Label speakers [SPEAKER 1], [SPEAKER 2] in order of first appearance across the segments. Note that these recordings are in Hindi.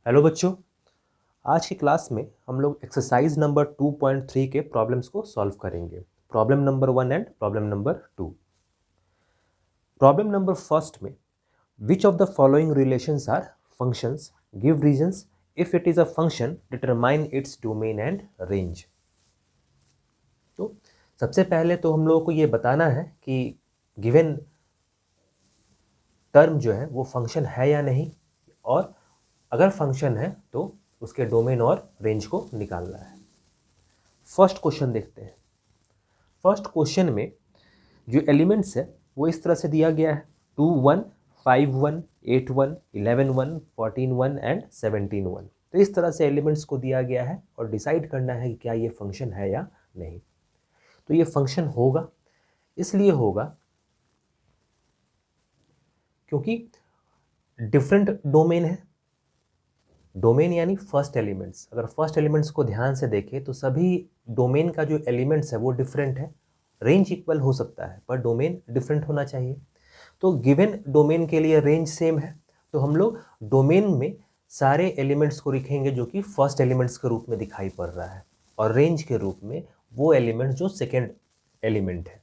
[SPEAKER 1] हेलो बच्चों, आज की क्लास में हम लोग एक्सरसाइज नंबर 2.3 के प्रॉब्लम्स को सॉल्व करेंगे। Problem number 1 and problem number 2। Problem number first में which of the following relations are functions, give reasons, if it is a function determine its domain and range. तो सबसे पहले तो हम लोगों को ये बताना है कि गिवन टर्म जो है वो फंक्शन है या नहीं, और अगर फंक्शन है तो उसके डोमेन और रेंज को निकालना है। फर्स्ट क्वेश्चन देखते हैं। फर्स्ट क्वेश्चन में जो एलिमेंट्स है वो इस तरह से दिया गया है 2 1 5 1 8 1 11 1 14 1 एंड 17 1। तो इस तरह से एलिमेंट्स को दिया गया है और डिसाइड करना है कि क्या ये फंक्शन है या नहीं। तो ये फंक्शन होगा, इसलिए होगा क्योंकि डिफरेंट डोमेन है। डोमेन यानी फर्स्ट एलिमेंट्स। अगर फर्स्ट एलिमेंट्स को ध्यान से देखें तो सभी डोमेन का जो एलिमेंट्स है वो डिफरेंट है। रेंज इक्वल हो सकता है पर डोमेन डिफरेंट होना चाहिए। तो गिवन डोमेन के लिए रेंज सेम है, तो हम लोग डोमेन में सारे एलिमेंट्स को लिखेंगे जो कि फर्स्ट एलिमेंट्स के रूप में दिखाई पड़ रहा है, और रेंज के रूप में वो एलिमेंट्स जो सेकेंड एलिमेंट है।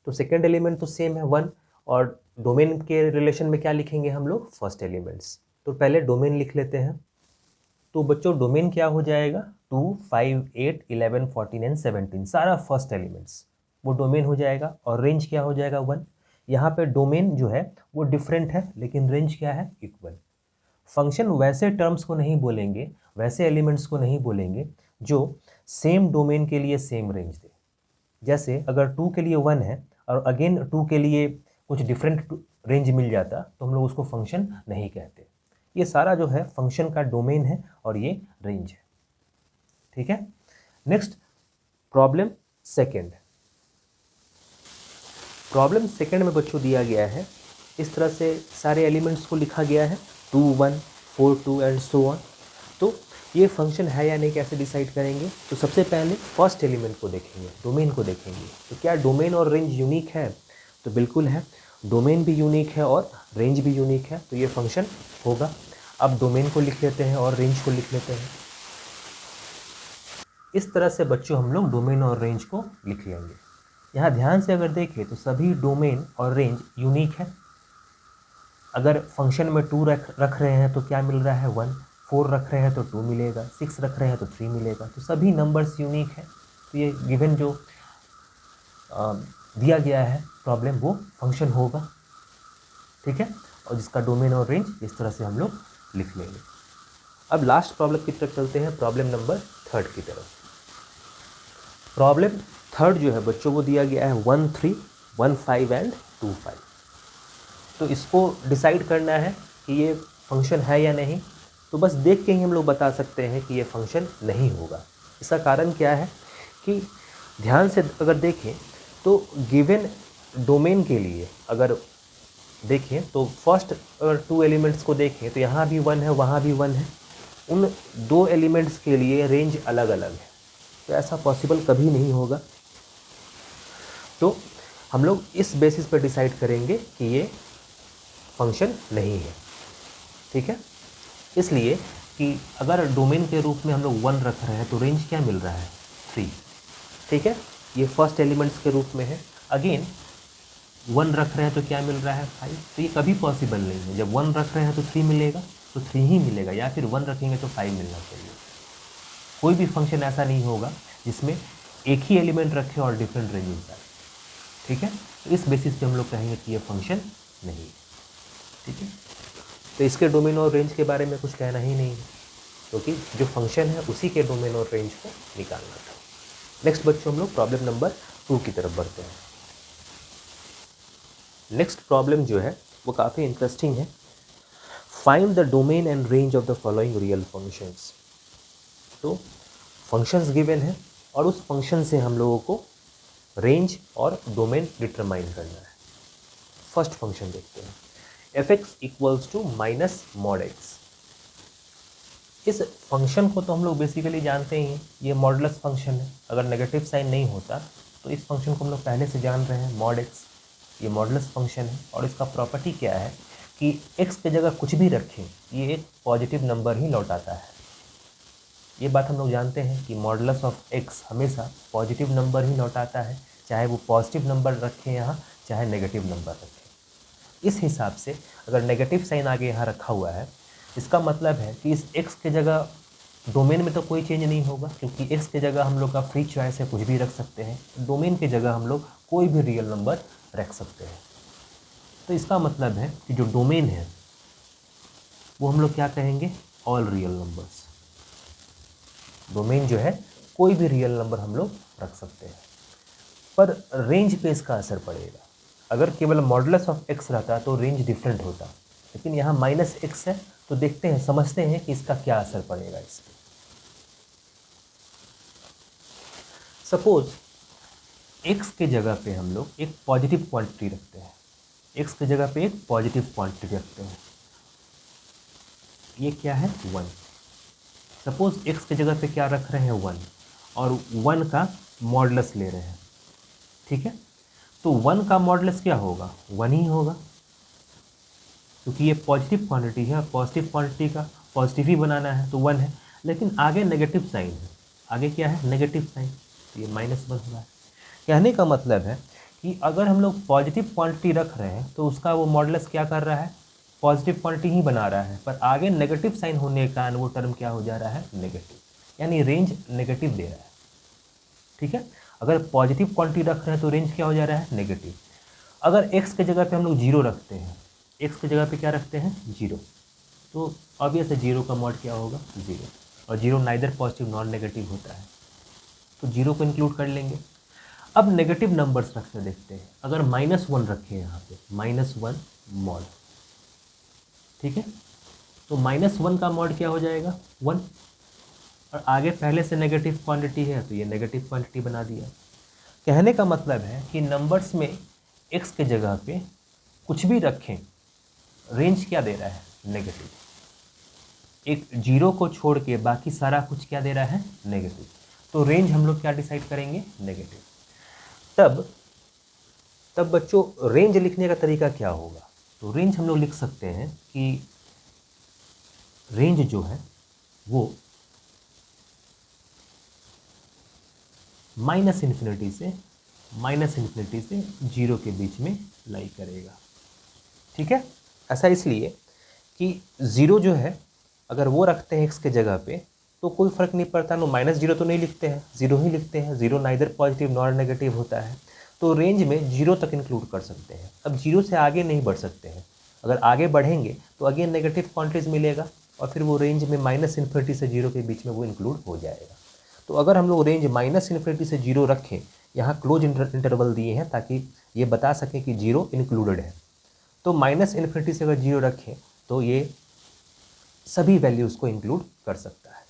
[SPEAKER 1] तो सेकेंड एलिमेंट तो सेम है 1, और डोमेन के रिलेशन में क्या लिखेंगे हम लोग, फर्स्ट एलिमेंट्स। तो पहले डोमेन लिख लेते हैं। तो बच्चों डोमेन क्या हो जाएगा, 2 5 8 11 14 एंड 17 सारा फर्स्ट एलिमेंट्स वो डोमेन हो जाएगा, और रेंज क्या हो जाएगा 1। यहाँ पे डोमेन जो है वो डिफरेंट है लेकिन रेंज क्या है, इक्वल। फंक्शन वैसे टर्म्स को नहीं बोलेंगे, वैसे एलिमेंट्स को नहीं बोलेंगे जो सेम डोमेन के लिए सेम रेंज दे। जैसे अगर 2 के लिए 1 है और अगेन 2 के लिए कुछ डिफरेंट रेंज मिल जाता तो हम लोग उसको फंक्शन नहीं कहते। ये सारा जो है फंक्शन का डोमेन है और ये रेंज है। ठीक है। Next problem second. Problem second में बच्चों दिया गया है, इस तरह से सारे एलिमेंट्स को लिखा गया है 2 1 4 2 एंड सो ऑन। तो ये फंक्शन है या नहीं कैसे डिसाइड करेंगे, तो सबसे पहले फर्स्ट एलिमेंट को देखेंगे, डोमेन को देखेंगे। तो क्या डोमेन और रेंज यूनिक है, तो बिल्कुल है। डोमेन भी यूनिक है और रेंज भी यूनिक है, तो ये फंक्शन होगा। अब डोमेन को लिख लेते हैं और रेंज को लिख लेते हैं। इस तरह से बच्चों हम लोग डोमेन और रेंज को लिख लेंगे। यहाँ ध्यान से अगर देखें तो सभी डोमेन और रेंज यूनिक है। अगर फंक्शन में 2 रख रहे हैं तो क्या मिल रहा है 1, 4 रख रहे हैं तो 2 मिलेगा, 6 रख रहे हैं तो 3 मिलेगा। तो सभी नंबर्स यूनिक है। तो ये गिवन जो दिया गया है प्रॉब्लम वो फंक्शन होगा। ठीक है, और जिसका डोमेन और रेंज इस तरह से हम लोग लिख लेंगे। अब लास्ट प्रॉब्लम की तरफ चलते हैं, प्रॉब्लम नंबर थर्ड की तरफ। प्रॉब्लम थर्ड जो है बच्चों को दिया गया है 1 3 1 5 एंड 2 5। तो इसको डिसाइड करना है कि ये फंक्शन है या नहीं। तो बस देख के ही हम लोग बता सकते हैं कि ये फंक्शन नहीं होगा। इसका कारण क्या है कि ध्यान से अगर देखें तो गिवन डोमेन के लिए अगर देखें तो फर्स्ट अगर 2 एलिमेंट्स को देखें तो यहाँ भी 1 है, वहाँ भी 1 है। उन 2 एलिमेंट्स के लिए रेंज अलग अलग है, तो ऐसा पॉसिबल कभी नहीं होगा। तो हम लोग इस बेसिस पर डिसाइड करेंगे कि ये फंक्शन नहीं है। ठीक है, इसलिए कि अगर डोमेन के रूप में हम लोग 1 रख रहे हैं तो रेंज क्या मिल रहा है, 3। ठीक है, ये फर्स्ट एलिमेंट्स के रूप में है। अगेन 1 रख रहे हैं तो क्या मिल रहा है, 5। तो ये कभी पॉसिबल नहीं है। जब 1 रख रहे हैं तो 3 मिलेगा, तो 3 ही मिलेगा, या फिर 1 रखेंगे तो 5 मिलना चाहिए। कोई भी फंक्शन ऐसा नहीं होगा जिसमें एक ही एलिमेंट रखे और डिफरेंट रेंजेस आए। ठीक है, तो इस बेसिस पे हम लोग कहेंगे कि ये फंक्शन नहीं है। ठीक है, तो इसके डोमेन और रेंज के बारे में कुछ कहना ही नहीं है, क्योंकि जो फंक्शन है उसी के डोमेन और रेंज को निकालना था। नेक्स्ट बच्चों हम लोग प्रॉब्लम नंबर 2 की तरफ बढ़ते हैं। नेक्स्ट प्रॉब्लम जो है वो काफ़ी इंटरेस्टिंग है। Find the domain and range of the following real functions. तो फंक्शंस गिवन है और उस फंक्शन से हम लोगों को रेंज और डोमेन डिटरमाइन करना है। फर्स्ट फंक्शन देखते हैं, f(x) equals to minus mod x। इस फंक्शन को तो हम लोग बेसिकली जानते ही हैं, ये मॉडुलस फंक्शन है। अगर नेगेटिव साइन नहीं होता तो इस फंक्शन को हम लोग पहले से जान रहे हैं, मॉड x। ये मॉडुलस फंक्शन है और इसका प्रॉपर्टी क्या है कि x की जगह कुछ भी रखें ये एक पॉजिटिव नंबर ही लौटाता है। ये बात हम लोग जानते हैं कि मॉडुलस ऑफ x हमेशा पॉजिटिव नंबर ही लौटाता है, चाहे वो पॉजिटिव नंबर रखें यहाँ, चाहे नेगेटिव नंबर रखें। इस हिसाब से अगर नेगेटिव साइन आगे यहाँ रखा हुआ है, इसका मतलब है कि इस x की जगह डोमेन में तो कोई चेंज नहीं होगा, क्योंकि x की जगह हम लोग का फ्री चॉइस है, कुछ भी रख सकते हैं। डोमेन की जगह हम लोग कोई भी रियल नंबर रख सकते हैं। तो इसका मतलब है कि जो डोमेन है वो हम लोग क्या कहेंगे, ऑल रियल नंबर्स। डोमेन जो है कोई भी रियल नंबर हम लोग रख सकते हैं, पर रेंज पे इसका असर पड़ेगा। अगर केवल मॉडुलस ऑफ x रहता तो रेंज डिफरेंट होता, लेकिन यहाँ -x है, तो देखते हैं, समझते हैं कि इसका क्या असर पड़ेगा इस पर। सपोज x के जगह पे हम लोग एक पॉजिटिव क्वांटिटी रखते हैं, x की जगह पे एक पॉजिटिव क्वांटिटी रखते हैं, ये क्या है 1। सपोज x की जगह पे क्या रख रहे हैं 1, और 1 का मॉडुलस ले रहे हैं, ठीक है। तो 1 का मॉडुलस क्या होगा, 1 ही होगा, क्योंकि ये पॉजिटिव क्वांटिटी है, पॉजिटिव क्वांटिटी का पॉजिटिव ही बनाना है तो 1 है। लेकिन आगे नेगेटिव साइन है, आगे क्या है नेगेटिव साइन, तो ये -1 होगा। कहने का मतलब है कि अगर हम लोग पॉजिटिव क्वांटिटी रख रहे हैं तो उसका वो मॉडुलस क्या कर रहा है, पॉजिटिव क्वांटिटी ही बना रहा है, पर आगे नेगेटिव साइन होने के कारण वो टर्म क्या हो जा रहा है, नेगेटिव, यानी रेंज नेगेटिव दे रहा है, ठीक है। अगर पॉजिटिव क्वांटिटी रख रहे हैं तो रेंज क्या हो जा रहा है, नेगेटिव। अगर x की जगह पे हम लोग 0 रखते हैं, x की जगह पे क्या रखते हैं 0, तो ऑब्वियस है 0 का मॉड क्या होगा 0, और 0 नाइदर पॉजिटिव नॉन नेगेटिव होता है, तो 0 को इंक्लूड कर लेंगे। अब नेगेटिव नंबर्स रख कर देखते हैं। अगर -1 रखें यहाँ पे, -1 मॉड, ठीक है, तो -1 का मॉड क्या हो जाएगा 1, और आगे पहले से नेगेटिव क्वांटिटी है तो ये नेगेटिव क्वांटिटी बना दिया। कहने का मतलब है कि नंबर्स में x के जगह पे कुछ भी रखें, रेंज क्या दे रहा है, नेगेटिव। एक 0 को छोड़ के बाकी सारा कुछ क्या दे रहा है, नेगेटिव, तो रेंज हम लोग क्या डिसाइड करेंगे, नेगेटिव। तब बच्चों रेंज लिखने का तरीका क्या होगा, तो रेंज हम लोग लिख सकते हैं कि रेंज जो है वो -∞ से -∞ से 0 के बीच में लाई करेगा, ठीक है। ऐसा इसलिए कि 0 जो है अगर वो रखते हैं x के जगह पे तो कोई फ़र्क नहीं पड़ता, नो -0 तो नहीं लिखते हैं, 0 ही लिखते हैं, 0 नाइदर पॉजिटिव नॉर नेगेटिव होता है, तो रेंज में 0 तक इंक्लूड कर सकते हैं। अब 0 से आगे नहीं बढ़ सकते हैं, अगर आगे बढ़ेंगे तो अगेन नेगेटिव क्वांटिटीज मिलेगा, और फिर वो रेंज में -∞ से 0 के बीच में वो इंक्लूड हो जाएगा। तो अगर हम लोग रेंज -∞ से 0 रखें, यहाँ क्लोज इंटरवल दिए हैं ताकि ये बता सकें कि 0 इंक्लूडेड है, तो -∞ से अगर 0 रखें तो ये सभी वैल्यूज़ को इंक्लूड कर सकता है,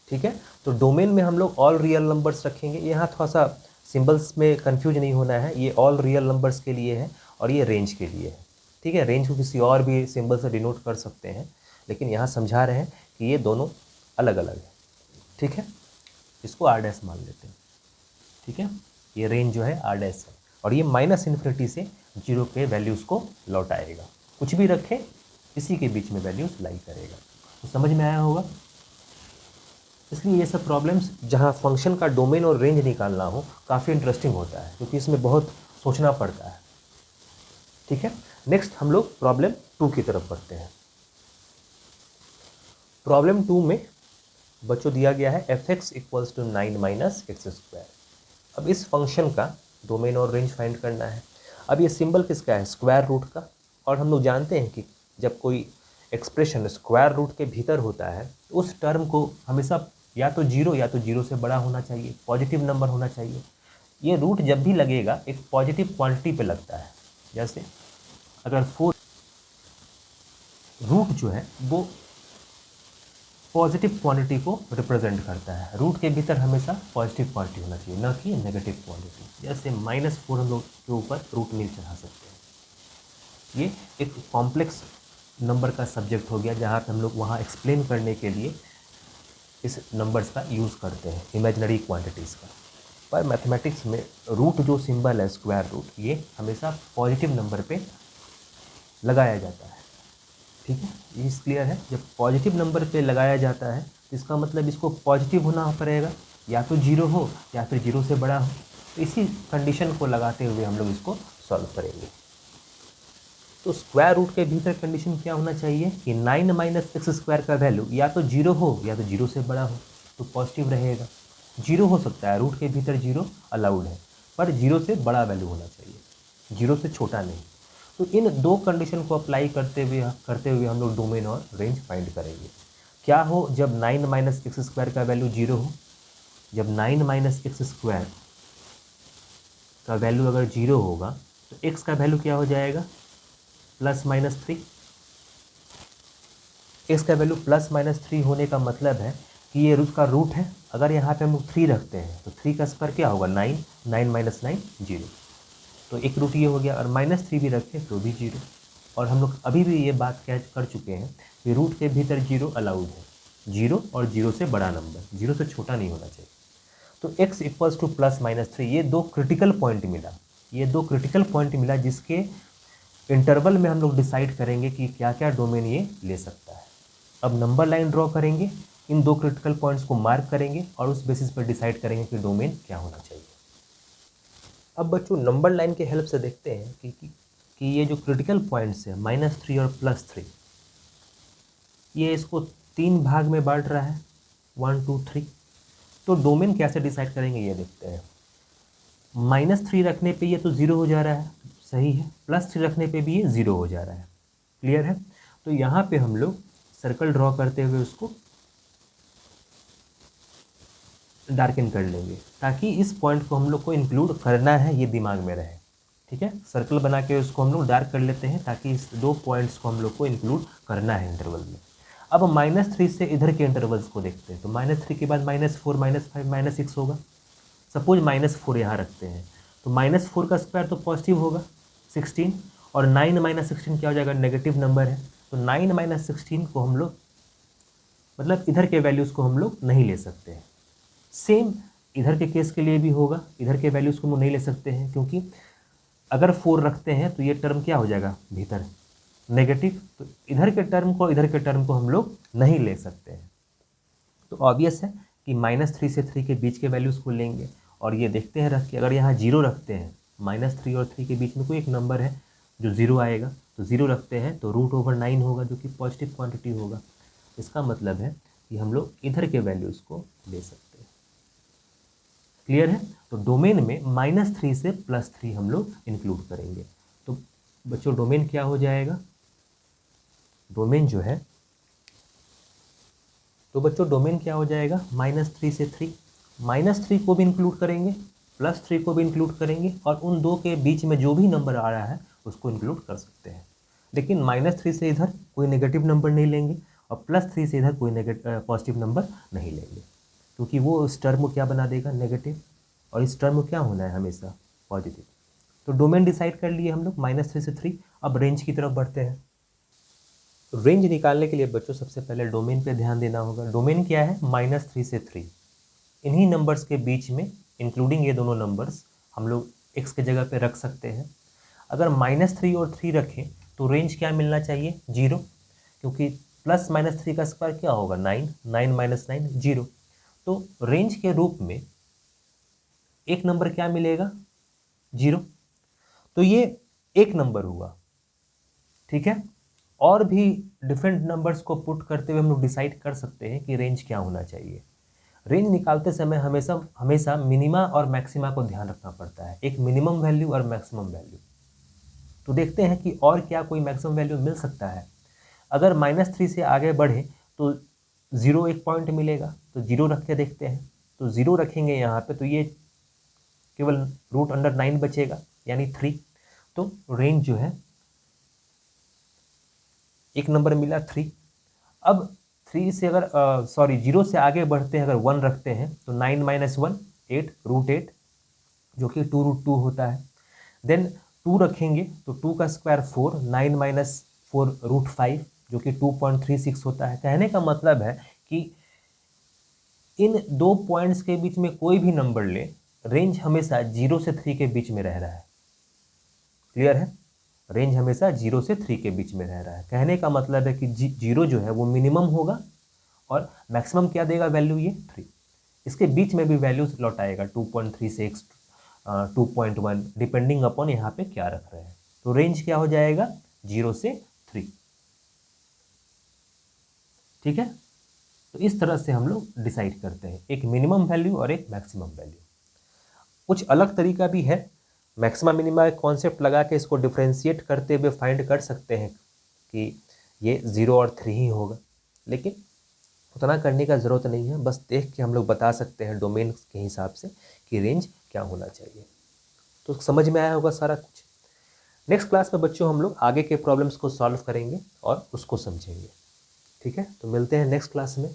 [SPEAKER 1] ठीक है। तो डोमेन में हम लोग ऑल रियल नंबर्स रखेंगे। यहाँ थोड़ा सा सिंबल्स में कंफ्यूज नहीं होना है, ये ऑल रियल नंबर्स के लिए है और ये रेंज के लिए है, ठीक है। रेंज को किसी और भी सिंबल से डिनोट कर सकते हैं, लेकिन यहाँ समझा रहे हैं कि ये दोनों अलग अलग है, ठीक है। इसको R' मान लेते हैं, ठीक है। ये रेंज जो है R' है, और ये -∞ से 0 के वैल्यूज़ को लौटाएगा, कुछ भी रखें इसी के बीच में वैल्यूज लाई करेगा। तो समझ में आया होगा। इसलिए ये सब प्रॉब्लम्स जहाँ फंक्शन का डोमेन और रेंज निकालना हो काफ़ी इंटरेस्टिंग होता है, क्योंकि इसमें बहुत सोचना पड़ता है, ठीक है। नेक्स्ट हम लोग प्रॉब्लम 2 की तरफ बढ़ते हैं। प्रॉब्लम 2 में बच्चों दिया गया है f(x = 9 - x²। अब इस फंक्शन का डोमेन और रेंज फाइंड करना है। अब ये सिंबल किसका है, स्क्वायर रूट का, और हम लोग जानते हैं कि जब कोई एक्सप्रेशन स्क्वायर रूट के भीतर होता है तो उस टर्म को हमेशा या तो 0 से बड़ा होना चाहिए, पॉजिटिव नंबर होना चाहिए। ये रूट जब भी लगेगा एक पॉजिटिव क्वांटिटी पे लगता है, जैसे अगर 4 रूट जो है वो पॉजिटिव क्वांटिटी को रिप्रेजेंट करता है, रूट के भीतर हमेशा पॉजिटिव क्वांटिटी होना चाहिए, न कि नेगेटिव क्वांटिटी। जैसे -4 हम लोग के ऊपर रूट नहीं चढ़ा सकते हैं। ये एक कॉम्प्लेक्स नंबर का सब्जेक्ट हो गया, जहाँ पे हम लोग वहाँ एक्सप्लेन करने के लिए इस नंबर्स का यूज़ करते हैं, इमेजिनरी क्वांटिटीज़ का। पर मैथमेटिक्स में रूट जो सिंबल है स्क्वायर रूट, ये हमेशा पॉजिटिव नंबर पे लगाया जाता है, ठीक है, इस क्लियर है। जब पॉजिटिव नंबर पे लगाया जाता है तो इसका मतलब इसको पॉजिटिव होना पड़ेगा, या तो जीरो हो या फिर जीरो से बड़ा हो। तो इसी कंडीशन को लगाते हुए हम लोग इसको सॉल्व करेंगे। तो स्क्वायर रूट के भीतर कंडीशन क्या होना चाहिए कि 9 माइनस एक्स स्क्वायर का वैल्यू या तो जीरो हो या तो जीरो से बड़ा हो, तो पॉजिटिव रहेगा। जीरो हो सकता है, रूट के भीतर जीरो अलाउड है, पर जीरो से बड़ा वैल्यू होना चाहिए, जीरो से छोटा नहीं। तो इन दो कंडीशन को अप्लाई करते हुए हम लोग डोमेन और रेंज फाइंड करेंगे। क्या हो जब 9 माइनस एक्स स्क्वायर का वैल्यू जीरो हो। जब 9 माइनस एक्स स्क्वायर का वैल्यू अगर जीरो होगा तो एक्स का वैल्यू क्या हो जाएगा, +-3। एक्स का वैल्यू +-3 होने का मतलब है कि ये उसका रूट है। अगर यहाँ पे हम लोग 3 रखते हैं तो 3 का स्क्वायर क्या होगा, 9, 9 माइनस 9 जीरो। तो एक रूट ये हो गया, और -3 भी रखें तो भी जीरो। और हम लोग अभी भी ये बात कैच कर चुके हैं कि रूट के भीतर जीरो अलाउड है, जीरो और जीरो से बड़ा नंबर, जीरो से छोटा नहीं होना चाहिए। तो x इक्वल्स टू +-3, ये दो क्रिटिकल पॉइंट मिला, ये दो क्रिटिकल पॉइंट मिला जिसके इंटरवल में हम लोग डिसाइड करेंगे कि क्या क्या डोमेन ये ले सकता है। अब नंबर लाइन ड्रॉ करेंगे, इन दो क्रिटिकल पॉइंट्स को मार्क करेंगे और उस बेसिस पर डिसाइड करेंगे कि डोमेन क्या होना चाहिए। अब बच्चों नंबर लाइन के हेल्प से देखते हैं कि ये जो क्रिटिकल पॉइंट्स है -3 और +3, ये इसको 3 भाग में बांट रहा है, 1 2 3। तो डोमेन कैसे डिसाइड करेंगे ये देखते हैं। -3 रखने पे ये तो ज़ीरो हो जा रहा है, सही है। +3 रखने पे भी ये ज़ीरो हो जा रहा है, क्लियर है। तो यहाँ पे हम लोग सर्कल ड्रॉ करते हुए उसको डार्कन कर लेंगे, ताकि इस पॉइंट को हम लोग को इंक्लूड करना है, ये दिमाग में रहे। ठीक है, सर्कल बना के उसको हम लोग डार्क कर लेते हैं ताकि इस दो पॉइंट्स को हम लोग को इंक्लूड करना है इंटरवल में। अब -3 से इधर के इंटरवल्स को देखते हैं। तो -3 के बाद -4, -5, -6 होगा। सपोज -4 यहाँ रखते हैं, तो -4 का स्क्वायर तो पॉजिटिव होगा 16, और 9 माइनस 16 क्या हो जाएगा, नेगेटिव नंबर है। तो 9 माइनस 16 को हम लोग मतलब इधर के वैल्यूज़ को हम लोग नहीं ले सकते हैं। सेम इधर के केस के लिए भी होगा, इधर के वैल्यूज़ को हम लोग नहीं ले सकते हैं, क्योंकि अगर 4 रखते हैं तो ये टर्म क्या हो जाएगा भीतर, नेगेटिव। तो इधर के टर्म को इधर के टर्म को हम लोग नहीं ले सकते हैं। तो ऑब्वियस है कि -3 से 3 के बीच के वैल्यूज़ को लेंगे, और ये देखते हैं रख के, अगर यहाँ जीरो रखते हैं, -3 और 3 के बीच में कोई एक नंबर है जो ज़ीरो आएगा, तो ज़ीरो रखते हैं तो √9 होगा, जो कि पॉजिटिव क्वांटिटी होगा। इसका मतलब है कि हम लोग इधर के वैल्यूज़ को ले सकते हैं, क्लियर है। तो डोमेन में -3 से +3 हम लोग इंक्लूड करेंगे। तो बच्चों डोमेन क्या हो जाएगा, डोमेन जो है, तो बच्चों डोमेन क्या हो जाएगा, -3 से 3, -3 को भी इंक्लूड करेंगे, +3 को भी इंक्लूड करेंगे, और उन दो के बीच में जो भी नंबर आ रहा है उसको इंक्लूड कर सकते हैं। लेकिन -3 से इधर कोई नेगेटिव नंबर नहीं लेंगे, और +3 से इधर कोई पॉजिटिव नंबर नहीं लेंगे, क्योंकि वो इस टर्म को क्या बना देगा, नेगेटिव, और इस टर्म को क्या होना है हमेशा, पॉजिटिव। तो डोमेन डिसाइड कर लिए हम लोग -3 से 3। अब रेंज की तरफ बढ़ते हैं। रेंज निकालने के लिए बच्चों सबसे पहले डोमेन पे ध्यान देना होगा। डोमेन क्या है, -3 से 3। इन्हीं नंबर्स के बीच में इंक्लूडिंग ये दोनों नंबर्स हम लोग x के जगह पे रख सकते हैं। अगर -3 और 3 रखें तो रेंज क्या मिलना चाहिए, 0, क्योंकि +-3 का स्क्वायर क्या होगा, 9, 9 माइनस 9 0। तो रेंज के रूप में एक नंबर क्या मिलेगा, 0। तो ये एक नंबर हुआ, ठीक है। और भी डिफरेंट नंबर्स को पुट करते हुए हम लोग डिसाइड कर सकते हैं कि रेंज क्या होना चाहिए। रेंज निकालते समय हमेशा हमेशा मिनिमा और मैक्सिमा को ध्यान रखना पड़ता है, एक मिनिमम वैल्यू और मैक्सिमम वैल्यू। तो देखते हैं कि और क्या कोई मैक्सिमम वैल्यू मिल सकता है। अगर -3 से आगे बढ़े तो 0 एक पॉइंट मिलेगा, तो 0 रख के देखते हैं। तो 0 रखेंगे यहाँ पे, तो ये केवल √9 बचेगा, यानी 3। तो रेंज जो है, एक नंबर मिला 3। अब 3 से अगर 0 से आगे बढ़ते हैं, अगर 1 रखते हैं तो 9 माइनस 1 8, √8, जो कि 2√2 होता है। देन 2 रखेंगे तो 2 का स्क्वायर 4, 9 माइनस 4 √5, जो कि 2.36 होता है। कहने का मतलब है कि इन दो पॉइंट्स के बीच में कोई भी नंबर ले, रेंज हमेशा 0 से 3 के बीच में रह रहा है, क्लियर है। रेंज हमेशा 0 से 3 के बीच में रह रहा है। कहने का मतलब है कि 0 जो है वो मिनिमम होगा और मैक्सिमम क्या देगा वैल्यू, ये 3। इसके बीच में भी वैल्यूज लौटाएगा 2.36 2.1 डिपेंडिंग अपॉन यहाँ पे क्या रख रहे हैं। तो रेंज क्या हो जाएगा 0 से 3। ठीक है, तो इस तरह से हम लोग डिसाइड करते हैं, एक मिनिमम वैल्यू और एक मैक्सिमम वैल्यू। कुछ अलग तरीका भी है, मैक्सिमा मिनिमा कॉन्सेप्ट लगा के इसको डिफ्रेंशिएट करते हुए फाइंड कर सकते हैं कि ये 0 और 3 ही होगा, लेकिन उतना करने का ज़रूरत नहीं है। बस देख के हम लोग बता सकते हैं डोमेन के हिसाब से कि रेंज क्या होना चाहिए। तो समझ में आया होगा सारा कुछ। नेक्स्ट क्लास में बच्चों हम लोग आगे के प्रॉब्लम्स को सॉल्व करेंगे और उसको समझेंगे। ठीक है, तो मिलते हैं नेक्स्ट क्लास में।